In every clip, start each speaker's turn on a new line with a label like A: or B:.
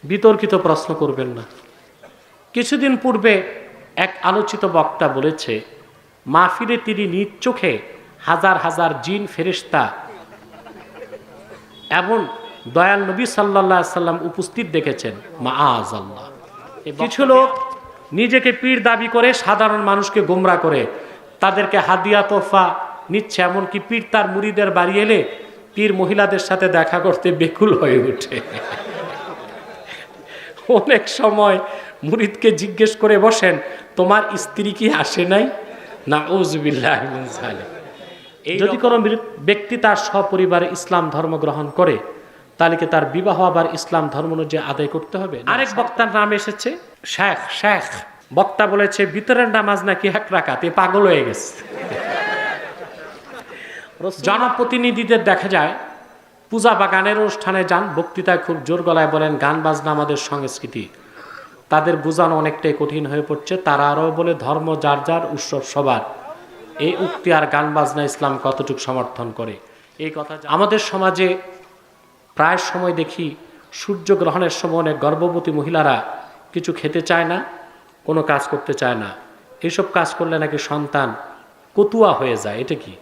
A: বিতর্কিত প্রশ্ন করবেন না। কিছুদিন পূর্বে এক আলোচিত বক্তা বলেছে, মাহফিলে তিনি নিজ চোখে হাজার হাজার জিন ফেরেশতা এবং দয়াল নবী সাল্লাল্লাহু আলাইহি সাল্লাম উপস্থিত দেখেছেন। মাআযাল্লাহ। কিছু লোক নিজেকে পীর দাবি করে সাধারণ মানুষকে গোমরাহ করে তাদেরকে হাদিয়া তোহফা নিচ্ছে, এমনকি পীর তার মুরিদের বাড়ি এলে পীর মহিলাদের সাথে দেখা করতে বেকুল হয়ে ওঠে। অনেক সময় মুরিদকে জিজ্ঞেস করে বসেন, তোমার স্ত্রী কি আসে নাই? নাউযুবিল্লাহি মিন যালিক। যদি কোনো ব্যক্তি তার সপরিবারে ইসলাম ধর্ম গ্রহণ করে, তাহলে কি তার বিবাহ আবার ইসলাম ধর্ম অনুযায়ী আদায় করতে হবে? আরেক বক্তার নাম এসেছে শেখ। বক্তা বলেছে ভিতরের নামাজ নাকি 1 রাকাত। এ পাগল হয়ে গেছে। জনপ্রতিনিধিদের দেখা যায় পূজা বা গানের অনুষ্ঠানে যান, বক্তৃতায় খুব জোর গলায় বলেন গান বাজনা আমাদের সংস্কৃতি। তাদের বোঝানো অনেকটাই কঠিন হয়ে পড়ছে। তারা আরও বলে ধর্ম যার যার, উৎসব সবার। এই উক্তি আর গান বাজনা ইসলাম কতটুকু সমর্থন করে? এই কথা আমাদের সমাজে প্রায় সময় দেখি সূর্যগ্রহণের সময় অনেক গর্ভবতী মহিলারা কিছু খেতে চায় না, কোনো কাজ করতে চায় না। এইসব কাজ করলে নাকি সন্তান কতুয়া হয়ে যায়। এটা কি?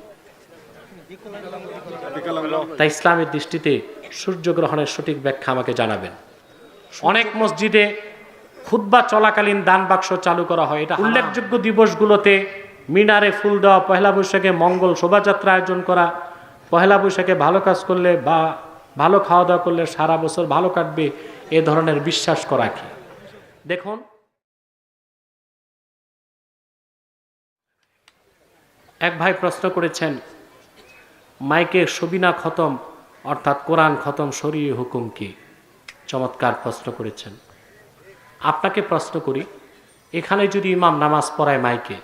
A: তাই ইসলামের দৃষ্টিতে সূর্যগ্রহণের সঠিক ব্যাখ্যা আমাকে জানাবেন। অনেক মসজিদে খুতবা চলাকালীন দান বাক্স চালু করা হয়। এটা উল্লেখযোগ্য দিবসগুলোতে মিনারে ফুল দেওয়া, পহেলা বৈশাখে মঙ্গল শোভাযাত্রা আয়োজন করা, পহেলা বৈশাখে ভালো কাজ করলে বা ভালো খাওয়া দাওয়া করলে সারা বছর ভালো কাটবে, এ ধরনের বিশ্বাস করা কি? দেখুন, এক ভাই প্রশ্ন করেছেন, মাইকে সবিনা খতম অর্থাৎ কোরআন খতম শরীয়ী হুকুম কি? চমৎকার প্রশ্ন করেছেন। আপনাকে প্রশ্ন করি, এখানে যদি ইমাম নামাজ পড়ায় মাইকে,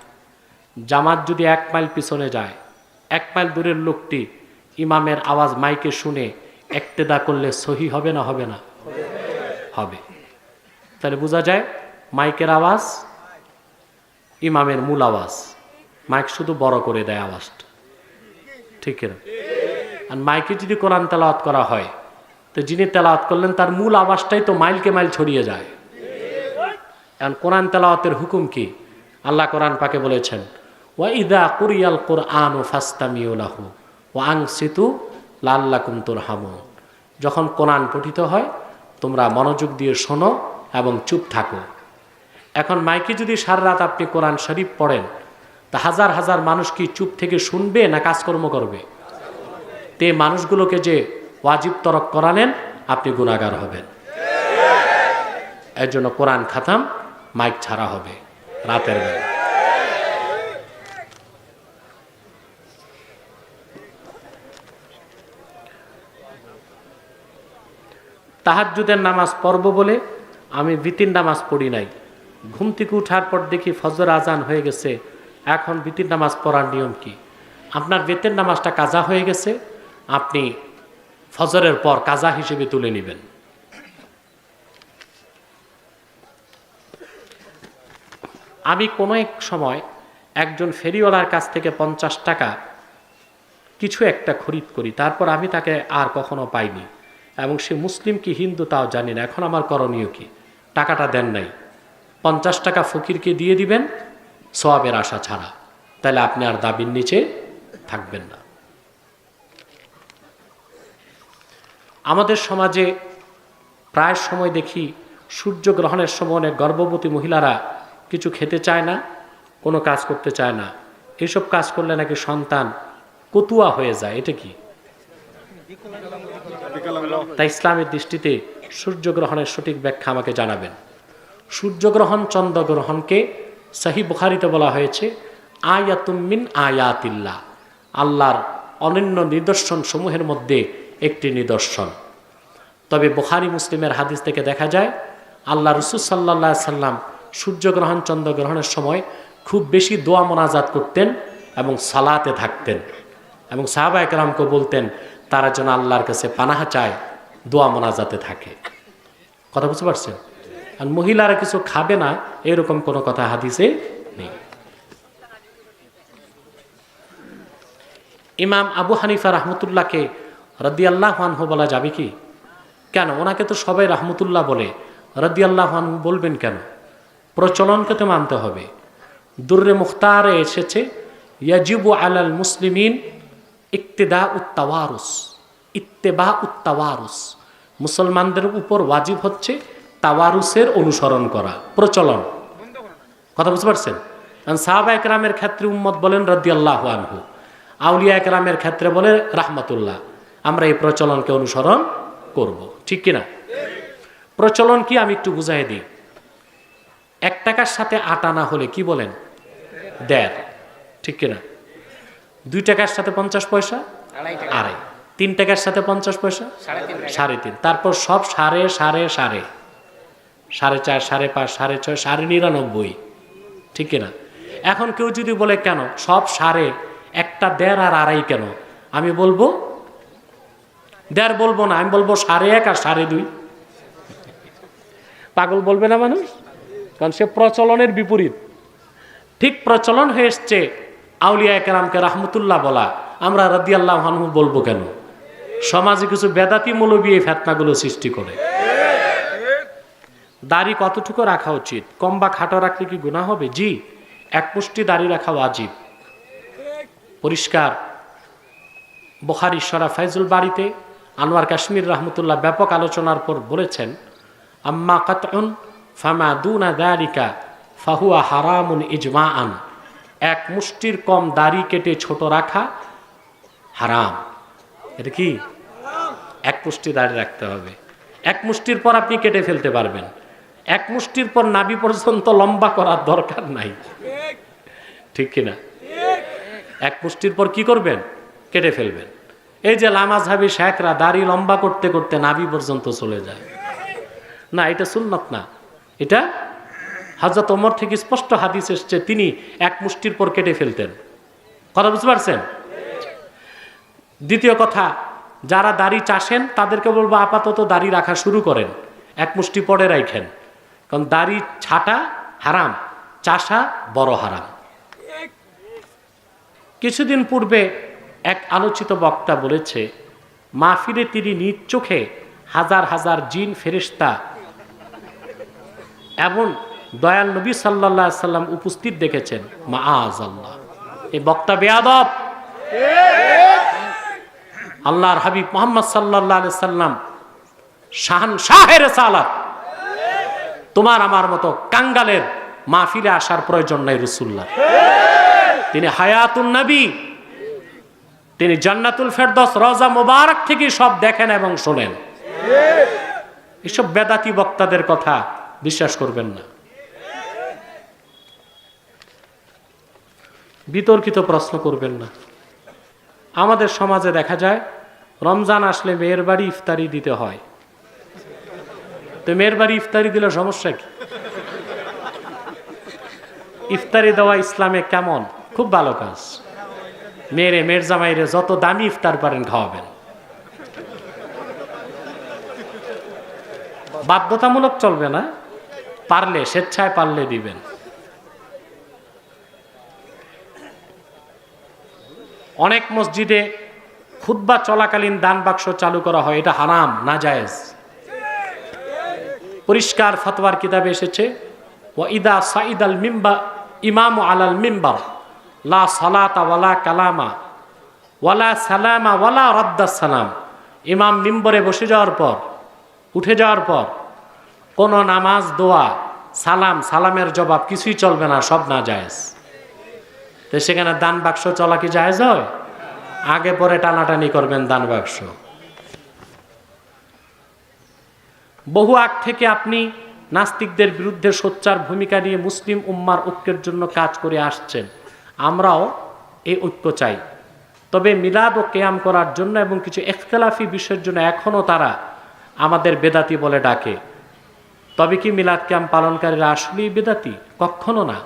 A: জামাত যদি 1 মাইল পিছনে যায়, 1 মাইল দূরের লোকটি ইমামের আওয়াজ মাইকে শুনে ইক্তেদা করলে সহি হবে না হবে না? হবে। তাহলে বোঝা যায় মাইকের আওয়াজ ইমামের মূল আওয়াজ। মাইক শুধু বড় করে দেয় আওয়াজটা, ঠিক না? আর মাইকে যদি কোরআন তেলাওয়াত করা হয়, তো যিনি তেলাওয়াত করলেন তার মূল আওয়াজটাই তো মাইলকে মাইল ছড়িয়ে যায়। এখন কোরআন তেলাওয়াতের হুকুম কি? আল্লাহ কোরআন পাকে বলেছেন, ওয়া ইযা কুরিয়াল কুরআনু ফাসতামিউ লাহু ওয়া আনসিতু লাআল্লাকুম তুরহামুন। যখন কোরআন পঠিত হয় তোমরা মনোযোগ দিয়ে শোনো এবং চুপ থাকো। এখন মাইকে যদি সারা রাত আপনি কোরআন শরীফ পড়েন, তা হাজার হাজার মানুষ কি চুপ থেকে শুনবে না কাজকর্ম করবে? তে মানুষগুলোকে যে ওয়াজিব তরক করালেন, আপনি গুনাহগার হবেন। এর জন্য কোরআন খাতাম মাইক ছাড়া হবে রাতের বেলা। তাহাজ্জুদের নামাজ পড়ব বলে আমি বিতির নামাজ পড়ি নাই। ঘুম থেকে উঠার পর দেখি ফজর আজান হয়ে গেছে, এখন বিতির নামাজ পড়ার নিয়ম কি? আপনার বেতের নামাজটা কাজা হয়ে গেছে, আপনি ফজরের পর কাজা হিসেবে তুলে নেবেন। আমি কোনো এক সময় একজন ফেরিওয়ালার কাছ থেকে 50 টাকা কিছু একটা খরিদ করি, তারপর আমি তাকে আর কখনো পাইনি, এবং সে মুসলিম কি হিন্দু তাও জানি না। এখন আমার করণীয় কি? টাকাটা দেন নাই, 50 টাকা ফকিরকে দিয়ে দিবেন সওয়াবের আশা ছাড়া, তাহলে আপনি আর দাবির নিচে থাকবেন না। আমাদের সমাজে প্রায় সময় দেখি সূর্যগ্রহণের সময় অনেক গর্ভবতী মহিলারা কিছু খেতে চায় না, কোনো কাজ করতে চায় না। এইসব কাজ করলে নাকি সন্তান কতুয়া হয়ে যায়। এটা কি? তাই ইসলামের দৃষ্টিতে সূর্যগ্রহণের সঠিক ব্যাখ্যা আমাকে জানাবেন। সূর্যগ্রহণ চন্দ্রগ্রহণকে সহিহ বুখারীতে বলা হয়েছে আয়াতুম মিন আয়াতিল্লাহ, আল্লাহর অনন্য নিদর্শন সমূহের মধ্যে একটি নিদর্শন। তবে বুখারী মুসলিমের হাদিস থেকে দেখা যায় আল্লাহ রাসূল সাল্লাল্লাহু আলাইহি সাল্লাম সূর্যগ্রহণ চন্দ্রগ্রহণের সময় খুব বেশি দোয়া মোনাজাত করতেন এবং সালাতে থাকতেন, এবং সাহাবায়ে কেরামকে বলতেন তারা যেন আল্লাহর কাছে পানাহ চায়, দোয়া মোনাজাতে থাকে। কথা বুঝতে পারছেন? আর মহিলারা কিছু খাবে না এরকম কোনো কথা হাদিসে নেই। ইমাম আবু হানিফা রাহমাতুল্লাহকে রাদিয়াল্লাহু আনহু বলা যাবে কি? কেন? ওনাকে তো সবাই রাহমতুল্লাহ বলে, রাদিয়াল্লাহু আনহু বলবেন কেন? প্রচলনকে তো মানতে হবে। দুররে মুখতারে এসেছে ইয়াজিবু আলাল মুসলিমিন ইক্তিদা উত্তাওয়ারুস, ইত্তেবা উত্তাওয়ারুস, মুসলমানদের উপর ওয়াজিব হচ্ছে তাওয়ারুসের অনুসরণ করা, প্রচলন। কথা বুঝতে পারছেন? সাহাবা একরামের ক্ষেত্রে উম্মত বলেন রাদিয়াল্লাহু আনহু, আউলিয়া একরামের ক্ষেত্রে বলে রাহমাতুল্লাহ। আমরা এই প্রচলনকে অনুসরণ করব, ঠিক কিনা? প্রচলন কি আমি একটু বুঝাই দিই। 1 টাকার সাথে 8 আনা হলে কি বলেন? 1.5, ঠিক কিনা? 2 টাকার সাথে 50 পয়সা 2.5, 3 টাকার সাথে 50 পয়সা 3.5, তারপর সব সাড়ে সাড়ে সাড়ে, 4.5, 5.5, 6.5, 99.5, ঠিক কিনা? এখন কেউ যদি বলে কেন সব সাড়ে, একটা 1.5 আর 2.5 কেন? আমি বলবো 1.5 বলবো না, আমি বলবো 1.5 আর 2.5। পাগল বলবে না মানুষ? কারণ সে প্রচলনের বিপরীত। ঠিক প্রচলন হয়ে এসছে আউলিয়া একরামকে রাহমাতুল্লাহ বলা, আমরা রাদিয়াল্লাহু আনহু বলবো কেন? সমাজে কিছু বেদাতি মৌলবী এই ফিতনাগুলো সৃষ্টি করে। দাড়ি কতটুকু রাখা উচিত? কম বা খাটো রাখলে কি গুনাহ হবে? জি, 1 মুষ্টি দাড়ি রাখা ওয়াজিব, পরিষ্কার। বুখারী শরা ফাইজুল বাড়িতে আনোয়ার কাশ্মীর রাহমাতুল্লাহ ব্যাপক আলোচনার পর বলেছেন, আম্মা কাতউন ফামা দুনা যালিকা ফাহুয়া হারামুন ইজমাআন, 1 মুষ্টির কম দাড়ি কেটে ছোট রাখা হারাম। এটা কি? 1 মুষ্টি দাড়ি রাখতে হবে। 1 মুষ্টির পর আপনি কেটে ফেলতে পারবেন। 1 মুষ্টির পর নাভি পর্যন্ত লম্বা করার দরকার নাই, ঠিক কিনা? 1 মুষ্টির পর কি করবেন? কেটে ফেলবেন। এই যে লামাযহাবী শেখরা দাড়ি লম্বা করতে করতে নাভি পর্যন্ত চলে যায়, না, এটা সুন্নাত না। এটা হযরত ওমর থেকে স্পষ্ট হাদিস এসেছে, তিনি 1 মুষ্টির পর কেটে ফেলতেন। কথা বুঝতে পারছেন? দ্বিতীয় কথা, যারা দাড়ি চাষেন তাদেরকে বলবো আপাতত দাড়ি রাখা শুরু করেন, 1 মুষ্টি পরে রাখেন। কারণ দাড়ি ছাটা হারাম, চাষা বড় হারাম। কিছুদিন পূর্বে এক আলোচিত বক্তা বলেছে, মাহফিলে তিনি নিজ চোখে হাজার হাজার জিন ফেরেশতা এবং দয়াল নবী সাল্লাল্লাহু আলাইহি সাল্লাম উপস্থিত দেখেছেন। মাআযাল্লাহ, এই বক্তা বেয়াদব। আল্লাহর হাবিব মুহাম্মদ সাল্লাল্লাহু আলাইহি সাল্লাম শাহের রিসালাত, তোমার আমার মতো কাঙ্গালের মাহফিলে আসার প্রয়োজন নাই রাসূলুল্লাহ। তিনি হায়াতুন নবী, তিনি জান্নাতুল ফেরদৌস রওজা মুবারক থেকে সব দেখেন এবং শোনেন। এসব বেদাতি বক্তাদের কথা বিশ্বাস করবেন না। বিতর্কিত প্রশ্ন করবেন না। আমাদের সমাজে দেখা যায় রমজান আসলে মেয়ের বাড়ি ইফতারি দিতে হয়। তো মেয়ের বাড়ি ইফতারি দিলে সমস্যা কি? ইফতারি দেওয়া ইসলামে কেমন? খুব ভালো কাজ। মেয়ের জামাইরে যত দামি ইফতার পারেন খাওয়াবেন। বাধ্যতামূলক চলবে না, পারলে স্বেচ্ছায় পারলে দিবেন। অনেক মসজিদে খুতবা চলাকালীন দান বাক্স চালু করা হয়, এটা হারাম, নাজায়েজ। পরিষ্কার ফতোয়ার কিতাবে এসেছে, ওয়া ইদা সাইদাল মিম্বা ইমামু আলাল মিম্বার লা সালাতা ওয়ালা কালামা ওয়ালা সালামা ওয়ালা রাদ্দাস সালাম। ইমাম মিম্বরে বসে যাওয়ার পর, উঠে যাওয়ার পর কোনো নামাজ, দোয়া, সালামের জবাব কিছুই চলবে না, সব নাজায়েজ। তো সেখানে দান বাক্স চলা কি জায়েজ হয়? আগে পরে টানাটানি করবেন দান বাক্স। বহু আগ থেকে আপনি নাস্তিকদের বিরুদ্ধে সোচ্চার ভূমিকা নিয়ে মুসলিম উম্মার ঐক্যের জন্য কাজ করে আসছেন। আমরাও এই ঐক্য চাই। তবে মিলাদ ও কিয়াম করার জন্য এবং কিছু ইখতিলাফি বিষয়ের জন্য এখনও তারা আমাদের বেদাতি বলে ডাকে। তবে কি মিলাদ কিয়াম পালনকারীরা আসলেই বেদাতি? কখনো না।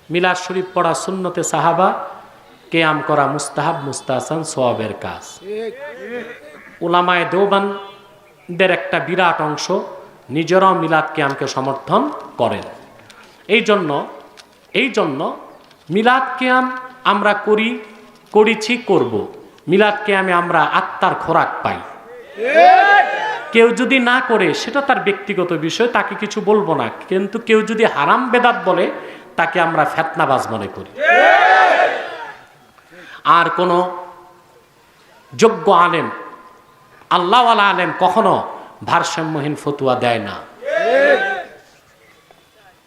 A: মিলাদ শরীফ পড়া সুন্নতে সাহাবা, কিয়াম করা মুস্তাহাব, মুস্তাহসান, সওয়াবের কাজ। উলামায়ে দেওবান্দের একটা বিরাট অংশ নিজেরাও মিলাদ কিয়ামকে সমর্থন করেন। এই জন্য মিলাদ কিয়াম আমরা করেছি, করব। মিলাদ কিয়ামে আমরা আত্মার খোরাক পাই। কেউ যদি না করে সেটা তার ব্যক্তিগত বিষয়, তাকে কিছু বলবো না, কিন্তু কেউ যদি হারাম বেদাত বলে তাকে আমরা ফিতনাবাজ মনে করি। আর কোন যোগ্য আলেম, আল্লাহওয়ালা আলেম কখনো ভারসাম্যহীন ফতুয়া দেয় না।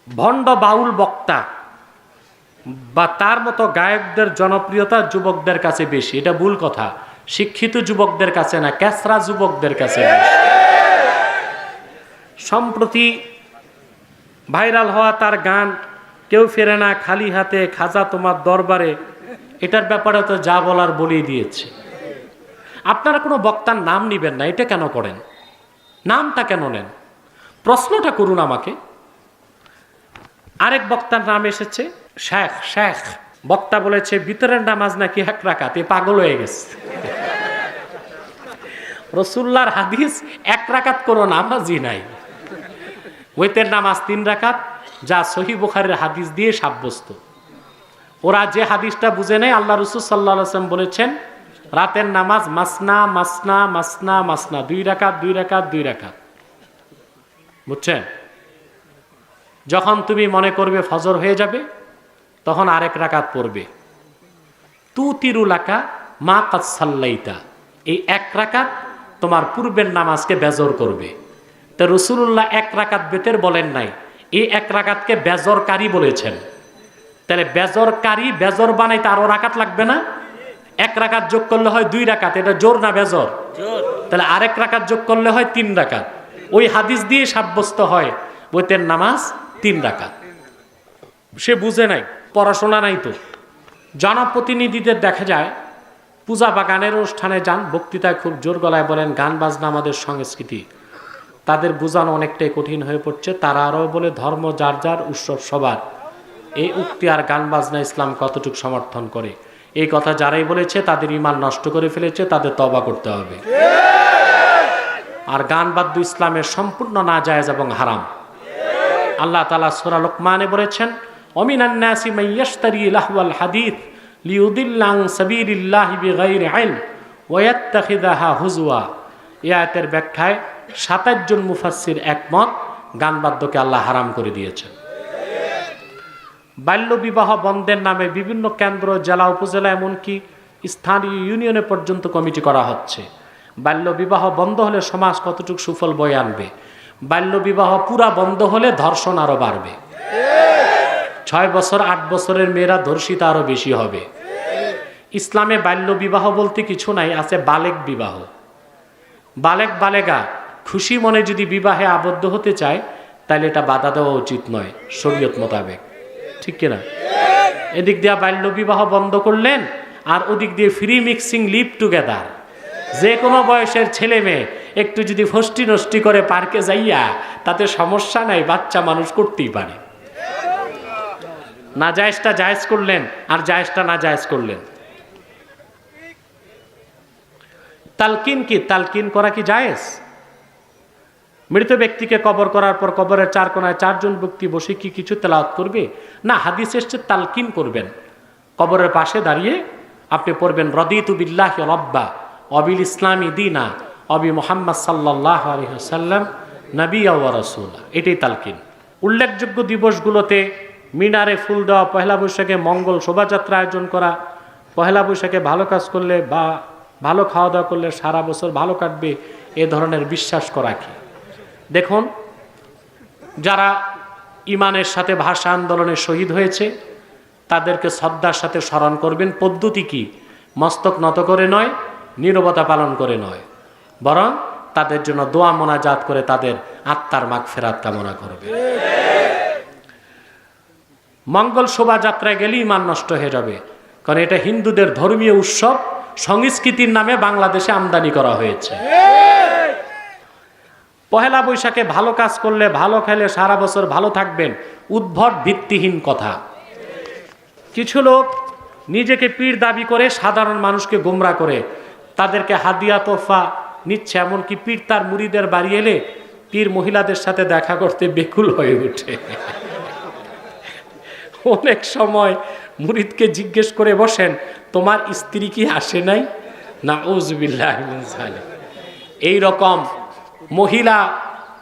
A: ভণ্ড বাউল বক্তা বা তার মতো গায়কদের জনপ্রিয়তা যুবকদের কাছে বেশি, এটা ভুল কথা। শিক্ষিত যুবকদের কাছে না, ক্যাসরা যুবকদের কাছে বেশি। সম্প্রতি ভাইরাল হওয়া তার গান কেউ ফেরে না খালি হাতে খাজা তোমার দরবারে, এটার ব্যাপারে তো যা বলার বলেই দিয়েছে। আপনারা কোনো বক্তার নাম নিবেন না, এটা কেন করেন? নামটা কেন নেন? প্রশ্নটা করুন আমাকে। আরেক বক্তার নাম এসেছে শেখ। শেখ বক্তা বলেছে ভিতরের নামাজ নাকি 1 রাকাত, এ পাগল হয়ে গেছে। রাসূলুল্লাহর হাদিস 1 রাকাত কোনো নামাজই নাই, ওইতের নামাজ 3 রাকাত, যা সহিহ বুখারীর হাদিস দিয়ে সাব্যস্ত। ওরা যে হাদিসটা বুঝে নেয়, আল্লাহ রাসূল সাল্লাল্লাহু আলাইহি ওয়াসাল্লাম বলেছেন রাতের নামাজ মাসনা মাসনা মাসনা মাসনা, 2 রাকাত 2 রাকাত 2 রাকাত। বুঝছেন? যখন তুমি মনে করবে ফজর হয়ে যাবে, তখন আরেক রাকাত পড়বে। তুতিরু লাকা মা কাদ সাল্লাইতা, এই 1 রাকাত তোমার পূর্বের নামাজকে বেজর করবে। তো রাসূলুল্লাহ 1 রাকাত বেতের বলেন নাই, এই 1 রাকাতকে বেজরকারী বলেছেন। তাহলে বেজরকারী, বেজর বানাইতে আরো রাকাত লাগবে না? 1 রাকাত যোগ করলে হয় 2 রাকাত, এটা জোর না বেজর? তাহলে আরেক রাকাত যোগ করলে হয় 3 রাকাত। ওই হাদিস দিয়ে সাব্যস্ত হয় বইতের নামাজ 3 রাকাত। সে বুঝে নাই, পড়াশোনা নাই। তো জনপ্রতিনিধিদের দেখা যায় পূজা বা গানের অনুষ্ঠানে যান, বক্তৃতায় খুব জোর গলায় বলেন গান বাজনা আমাদের সংস্কৃতি। তাদের বোঝানো অনেকটাই কঠিন হয়ে পড়ছে। তারা আরও বলে ধর্ম যার যার, উৎসব সবার। এই উক্তি আর গান বাজনা ইসলাম কতটুকু সমর্থন করে? এই কথা যারাই বলেছে তাদের ঈমান নষ্ট করে ফেলেছে, তাদের তওবা করতে হবে। আর গান বাদ্য ইসলামের সম্পূর্ণ নাজায়েজ এবং হারাম। আল্লাহ তাআলা সূরা লুকমানে বলেছেন ওমিনান নাসি মান ইয়াশতারি লাহওয়াল হাদিস লিইউদিল্লা আন সাবিলিল্লাহি বিগাইরি ইলম ওয়া ইয়াত্তাখিযাহা হুজওয়া। এই আয়াতের ব্যাখ্যায় 27 জন মুফাসসির একমত, গান বাদ্যকে আল্লাহ হারাম করে দিয়েছেন। বাল্য বিবাহ বন্ধের নামে বিভিন্ন কেন্দ্র, জেলা, উপজেলা, এমনকি স্থানীয় ইউনিয়নে পর্যন্ত কমিটি করা হচ্ছে। বাল্য বিবাহ বন্ধ হলে সমাজ কতটুকু সুফল বয়ে আনবে? বাল্য বিবাহ পুরা বন্ধ হলে ধর্ষণ আরো বাড়বে। 6 বছর 8 বছরের মেয়েরা ধর্ষিতা আরো বেশি হবে। ইসলামে বাল্য বিবাহ বলতে কিছু নাই, আছে বালেগ বিবাহ। বালেগ বালেগা খুশি মনে যদি বিবাহে আবদ্ধ হতে চায়, তাহলে এটা বাধা দেওয়া উচিত নয় শরীয়ত মোতাবেক, ঠিক কিনা? এদিক দিয়ে বাল্য বিবাহ বন্ধ করলেন, আর ওদিক দিয়ে ফ্রি মিক্সিং লিভ টুগেদার। যে কোনো বয়সের ছেলে মেয়ে একটু যদি ফষ্টি নষ্টি করে পার্কে যাইয়া, তাতে সমস্যা নাই, বাচ্চা মানুষ করতেই পারে। না জায়েজটা জায়েজ করলেন, আর জায়েজটা না জায়েজ করলেন। তালকিন কি? তালকিন করা কি জায়েজ? মৃত ব্যক্তিকে কবর করার পর কবরের 4 কোণায় 4 জন ব্যক্তি বসে কি কিছু তেলাওয়াত করবে? না, হাদিস এসেছে তালকিন করবেন। কবরের পাশে দাঁড়িয়ে আপনি পড়বেন রদিতু বিল্লাহি রাব্বা অবিল ইসলামি দীনা অবি মুহাম্মদ সাল্লাল্লাহু আলাইহি ওয়াসাল্লাম নবিয়্যা ওয়া রাসূলা। এটাই তালকিন। উল্লেখযোগ্য দিবসগুলোতে মিনারে ফুল দেওয়া, পহেলা বৈশাখে মঙ্গল শোভাযাত্রা আয়োজন করা, পহেলা বৈশাখে ভালো কাজ করলে বা ভালো খাওয়া দাওয়া করলে সারা বছর ভালো কাটবে, এ ধরনের বিশ্বাস করা কি? দেখুন, যারা ইমানের সাথে ভাষা আন্দোলনে শহীদ হয়েছে তাদেরকে শ্রদ্ধার সাথে স্মরণ করবেন। পদ্ধতি কি? মস্তক নত করে নয়, নীরবতা পালন করে নয়, বরং তাদের জন্য দোয়া মোনাজাত করে তাদের আত্মার মাগফিরাত কামনা করবে। মঙ্গল শোভাযাত্রায় গেলে ইমান নষ্ট হয়ে যাবে, কারণ এটা হিন্দুদের ধর্মীয় উৎসব, সংস্কৃতির নামে বাংলাদেশে আমদানি করা হয়েছে। পহেলা বৈশাখে ভালো কাজ করলে, ভালো খেলে সারা বছর ভালো থাকবেন, উদ্ভট ভিত্তিহীন কথা। কিছু লোক নিজেকে পীর দাবি করে সাধারণ মানুষকে গোমরা করে, তাদেরকে হাদিয়া তোফা নিচ্ছে। এমনকি পীর তার মুরিদের বাড়ি এলে পীর মহিলাদের সাথে দেখা করতে বেকুল হয়ে ওঠে। অনেক সময় মুরিদকে জিজ্ঞেস করে বসেন, তোমার স্ত্রী কি আসে নাই? নাউযুবিল্লাহি মিন যালিক। এই রকম মহিলা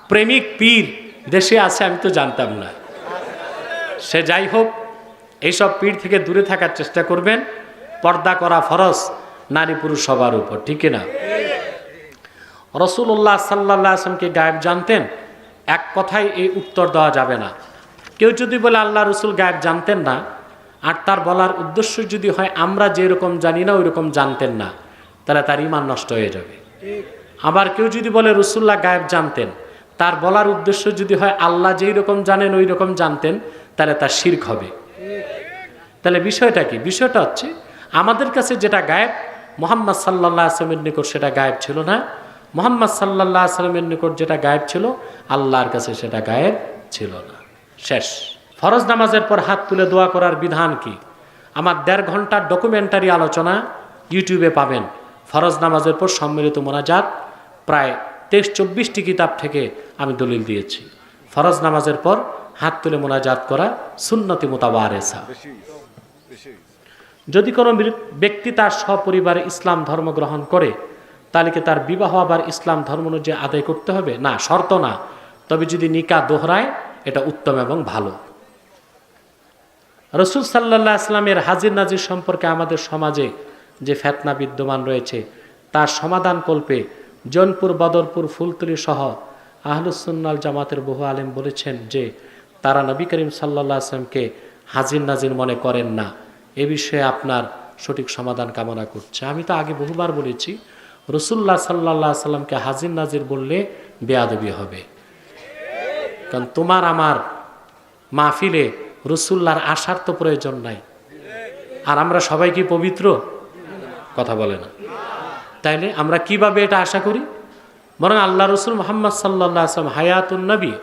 A: প্রেমিক পীর দেশে আছে আমি তো জানতাম না। সে যাই হোক, এইসব পীর থেকে দূরে থাকার চেষ্টা করবেন। পর্দা করা ফরজ নারী পুরুষ সবার উপর, ঠিক না? রাসূলুল্লাহ সাল্লাল্লাহু আলাইহি ওয়াসাল্লামকে গায়েব জানতেন, এক কথায় এই উত্তর দেওয়া যাবে না। কেউ যদি বলে আল্লাহ রসুল গায়েব জানতেন না, আর তার বলার উদ্দেশ্য যদি হয় আমরা যেরকম জানি না ওই রকম জানতেন না, তাহলে তার ঈমান নষ্ট হয়ে যাবে। আবার কেউ যদি বলে রসুল্লাহ গায়েব জানতেন, তার বলার উদ্দেশ্য যদি হয় আল্লাহ যেই রকম জানেন ওই রকম জানতেন, তাহলে তার শিরক হবে। তাহলে বিষয়টা কি? বিষয়টা হচ্ছে আমাদের কাছে যেটা গায়েব, মুহাম্মদ সাল্লাল্লাহু আলাইহি ওয়াসাল্লামের নিকট সেটা গায়েব ছিল না। মুহাম্মদ সাল্লাল্লাহু আলাইহি ওয়াসাল্লামের নিকট যেটা গায়েব ছিল, আল্লাহর কাছে সেটা গায়েব ছিল না। শেষ। ফরজ নামাজের পর হাত তুলে দোয়া করার বিধান কি? আমার 1.5 ঘন্টার ডকুমেন্টারি আলোচনা ইউটিউবে পাবেন। ফরজ নামাজের পর সম্মিলিত মোনাজাত প্রায় 23-24টি কিতাব থেকে আমি দলিল দিয়েছি। ফরজ নামাজের পর হাত তুলে মোনাজাত করা সুন্নতি মুতাওয়ারেসা। যদি কোনো ব্যক্তি তার সপরিবারে ইসলাম ধর্ম গ্রহণ করে, তাহলে কি তার বিবাহ আবার ইসলাম ধর্ম অনুযায়ী আদায় করতে হবে? না, শর্ত না। তবে যদি নিকাহ দোহরায় এটা উত্তম এবং ভালো। রাসূল সাল্লাল্লাহু আলাইহি ওয়াসাল্লামের হাজির নাজির সম্পর্কে আমাদের সমাজে যে ফিতনা বিদ্যমান রয়েছে, তার সমাধান কল্পে জৌনপুর, বদরপুর, ফুলতলি সহ আহলুস সুন্নাহ ওয়াল জামাতের বহু আলেম বলেছেন যে তারা নবী করিম সাল্লাল্লাহু আলাইহি ওয়াসাল্লামকে হাজির নাজির মনে করেন না। এ বিষয়ে আপনার সঠিক সমাধান কামনা করছে। আমি তো আগে বহুবার বলেছি, রাসূলুল্লাহ সাল্লাল্লাহু আলাইহি ওয়াসাল্লামকে হাজির নাজির বললে বেয়াদবি হবে। কারণ তোমার আমার মাহফিলে রাসূলুল্লাহর আসার তো প্রয়োজন নাই। আর আমরা সবাই কি পবিত্র? কথা বলে না। তাইলে আমরা কিভাবে এটা আশা করি? বরং আল্লাহ রসুল মুহাম্মদ সাল্লাল্লাহু আলাইহি ওয়াসাল্লাম হায়াতুন নবী,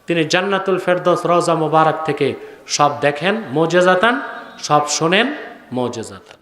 A: তিনি জান্নাতুল ফেরদৌস রওজা মুবারক থেকে সব দেখেন মুজিজাতান, সব শোনেন মুজিজাতান।